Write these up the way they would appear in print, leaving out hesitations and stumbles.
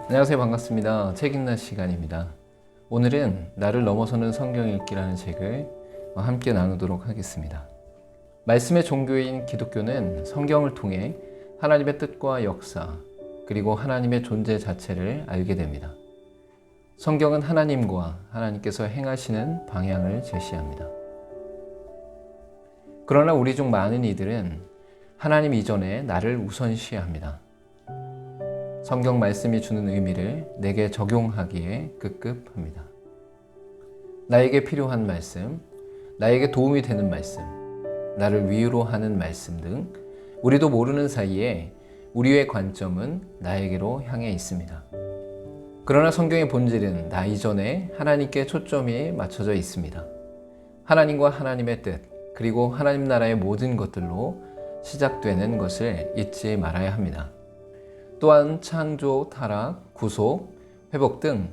안녕하세요. 반갑습니다. 책 읽는 시간입니다. 오늘은 나를 넘어서는 성경 읽기라는 책을 함께 나누도록 하겠습니다. 말씀의 종교인 기독교는 성경을 통해 하나님의 뜻과 역사, 그리고 하나님의 존재 자체를 알게 됩니다. 성경은 하나님과 하나님께서 행하시는 방향을 제시합니다. 그러나 우리 중 많은 이들은 하나님 이전에 나를 우선시합니다. 성경 말씀이 주는 의미를 내게 적용하기에 급급합니다. 나에게 필요한 말씀, 나에게 도움이 되는 말씀, 나를 위로하는 말씀 등 우리도 모르는 사이에 우리의 관점은 나에게로 향해 있습니다. 그러나 성경의 본질은 나 이전에 하나님께 초점이 맞춰져 있습니다. 하나님과 하나님의 뜻, 그리고 하나님 나라의 모든 것들로 시작되는 것을 잊지 말아야 합니다. 또한 창조, 타락, 구속, 회복 등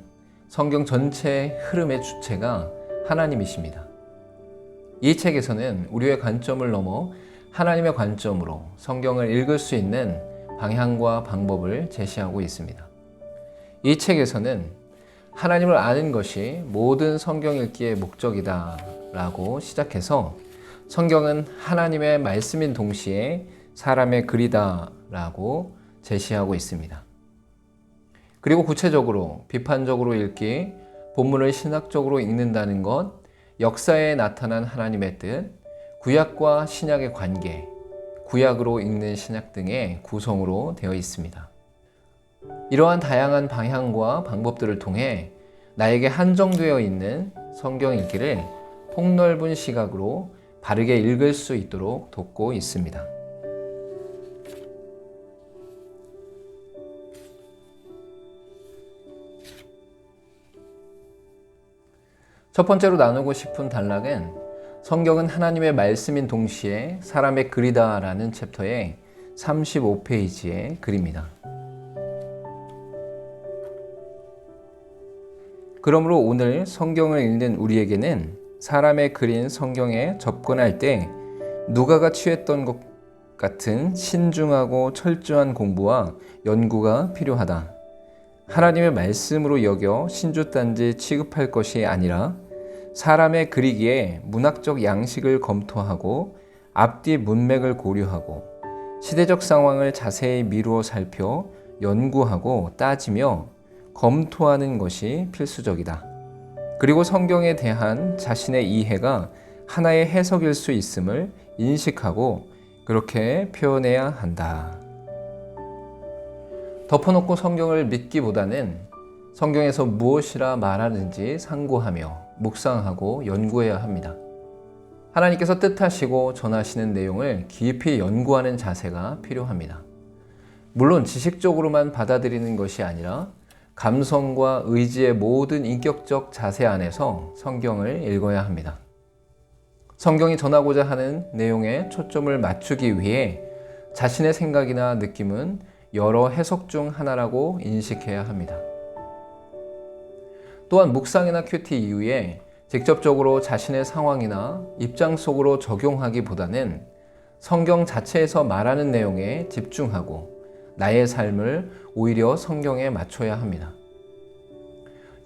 성경 전체의 흐름의 주체가 하나님이십니다. 이 책에서는 우리의 관점을 넘어 하나님의 관점으로 성경을 읽을 수 있는 방향과 방법을 제시하고 있습니다. 이 책에서는 하나님을 아는 것이 모든 성경 읽기의 목적이다 라고 시작해서 성경은 하나님의 말씀인 동시에 사람의 글이다 라고 제시하고 있습니다. 그리고 구체적으로 비판적으로 읽기, 본문을 신학적으로 읽는다는 것, 역사에 나타난 하나님의 뜻, 구약과 신약의 관계, 구약으로 읽는 신약 등의 구성으로 되어 있습니다. 이러한 다양한 방향과 방법들을 통해 나에게 한정되어 있는 성경 읽기를 폭넓은 시각으로 바르게 읽을 수 있도록 돕고 있습니다. 첫 번째로 나누고 싶은 단락은 성경은 하나님의 말씀인 동시에 사람의 글이다 라는 챕터의 35페이지의 글입니다. 그러므로 오늘 성경을 읽는 우리에게는 사람의 글인 성경에 접근할 때 누가가 취했던 것 같은 신중하고 철저한 공부와 연구가 필요하다. 하나님의 말씀으로 여겨 신주단지 취급할 것이 아니라 사람의 글이기에 문학적 양식을 검토하고 앞뒤 문맥을 고려하고 시대적 상황을 자세히 미루어 살펴 연구하고 따지며 검토하는 것이 필수적이다. 그리고 성경에 대한 자신의 이해가 하나의 해석일 수 있음을 인식하고 그렇게 표현해야 한다. 덮어놓고 성경을 믿기보다는 성경에서 무엇이라 말하는지 상고하며 묵상하고 연구해야 합니다. 하나님께서 뜻하시고 전하시는 내용을 깊이 연구하는 자세가 필요합니다. 물론 지식적으로만 받아들이는 것이 아니라 감성과 의지의 모든 인격적 자세 안에서 성경을 읽어야 합니다. 성경이 전하고자 하는 내용에 초점을 맞추기 위해 자신의 생각이나 느낌은 여러 해석 중 하나라고 인식해야 합니다. 또한 묵상이나 큐티 이후에 직접적으로 자신의 상황이나 입장 속으로 적용하기보다는 성경 자체에서 말하는 내용에 집중하고 나의 삶을 오히려 성경에 맞춰야 합니다.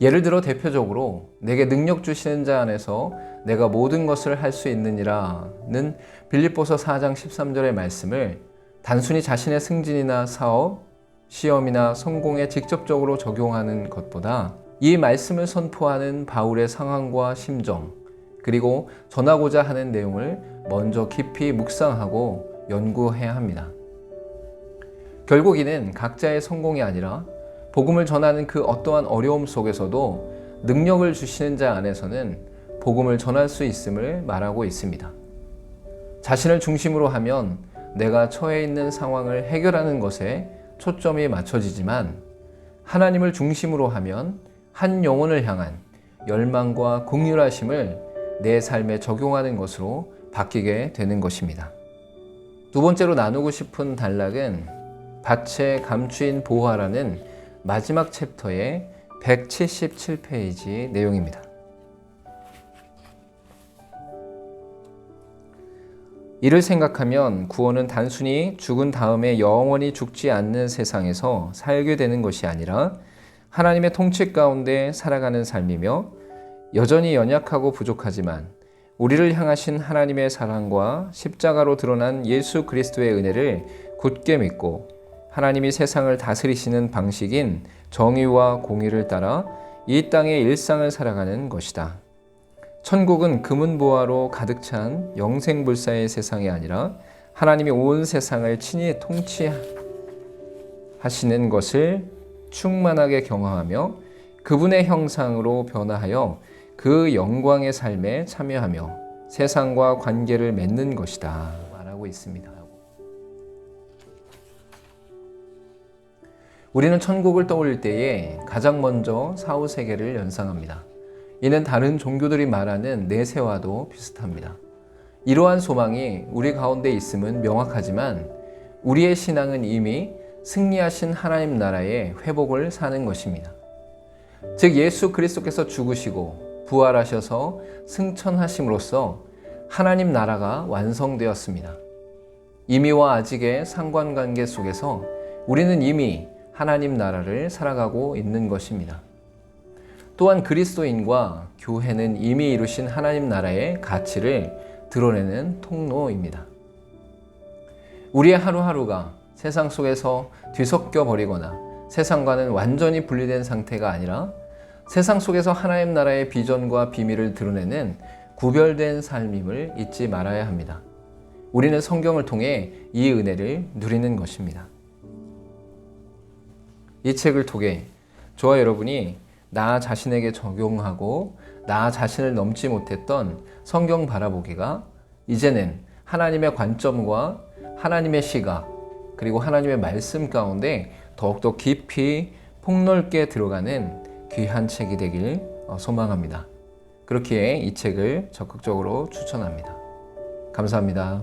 예를 들어 대표적으로 내게 능력 주시는 자 안에서 내가 모든 것을 할 수 있느니라는 빌립보서 4장 13절의 말씀을 단순히 자신의 승진이나 사업, 시험이나 성공에 직접적으로 적용하는 것보다 이 말씀을 선포하는 바울의 상황과 심정, 그리고 전하고자 하는 내용을 먼저 깊이 묵상하고 연구해야 합니다. 결국 이는 각자의 성공이 아니라 복음을 전하는 그 어떠한 어려움 속에서도 능력을 주시는 자 안에서는 복음을 전할 수 있음을 말하고 있습니다. 자신을 중심으로 하면 내가 처해 있는 상황을 해결하는 것에 초점이 맞춰지지만 하나님을 중심으로 하면 한 영혼을 향한 열망과 긍휼하심을 내 삶에 적용하는 것으로 바뀌게 되는 것입니다. 두 번째로 나누고 싶은 단락은 밭에 감추인 보화라는 마지막 챕터의 177페이지 내용입니다. 이를 생각하면 구원은 단순히 죽은 다음에 영원히 죽지 않는 세상에서 살게 되는 것이 아니라 하나님의 통치 가운데 살아가는 삶이며 여전히 연약하고 부족하지만 우리를 향하신 하나님의 사랑과 십자가로 드러난 예수 그리스도의 은혜를 굳게 믿고 하나님이 세상을 다스리시는 방식인 정의와 공의를 따라 이 땅의 일상을 살아가는 것이다. 천국은 금은보화로 가득 찬 영생불사의 세상이 아니라 하나님이 온 세상을 친히 통치하시는 것을 충만하게 경험하며 그분의 형상으로 변화하여 그 영광의 삶에 참여하며 세상과 관계를 맺는 것이다 말하고 있습니다. 우리는 천국을 떠올릴 때에 가장 먼저 사후세계를 연상합니다. 이는 다른 종교들이 말하는 내세와도 비슷합니다. 이러한 소망이 우리 가운데 있음은 명확하지만 우리의 신앙은 이미 승리하신 하나님 나라의 회복을 사는 것입니다. 즉 예수 그리스도께서 죽으시고 부활하셔서 승천하심으로써 하나님 나라가 완성되었습니다. 이미와 아직의 상관관계 속에서 우리는 이미 하나님 나라를 살아가고 있는 것입니다. 또한 그리스도인과 교회는 이미 이루신 하나님 나라의 가치를 드러내는 통로입니다. 우리의 하루하루가 세상 속에서 뒤섞여 버리거나 세상과는 완전히 분리된 상태가 아니라 세상 속에서 하나님 나라의 비전과 비밀을 드러내는 구별된 삶임을 잊지 말아야 합니다. 우리는 성경을 통해 이 은혜를 누리는 것입니다. 이 책을 통해 저와 여러분이 나 자신에게 적용하고 나 자신을 넘지 못했던 성경 바라보기가 이제는 하나님의 관점과 하나님의 시각 그리고 하나님의 말씀 가운데 더욱더 깊이 폭넓게 들어가는 귀한 책이 되길 소망합니다. 그렇기에 이 책을 적극적으로 추천합니다. 감사합니다.